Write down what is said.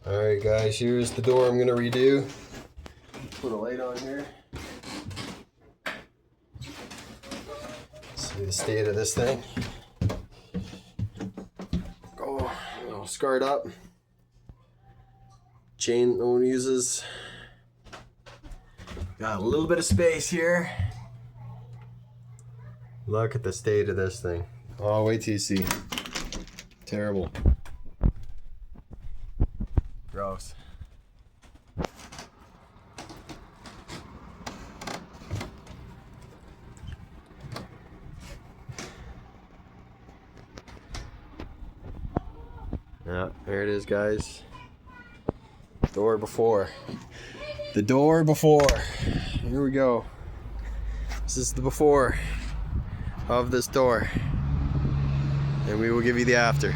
Alright guys, here's the door I'm gonna redo. Put a light on here. See the state of this thing. Oh, all scarred up. Chain no one uses. Got a little bit of space here. Look at the state of this thing. Oh, wait till you see. Terrible. Gross. Yeah, there it is, guys. Door before. The door before. Here we go. This is the before of this door. And we will give you the after.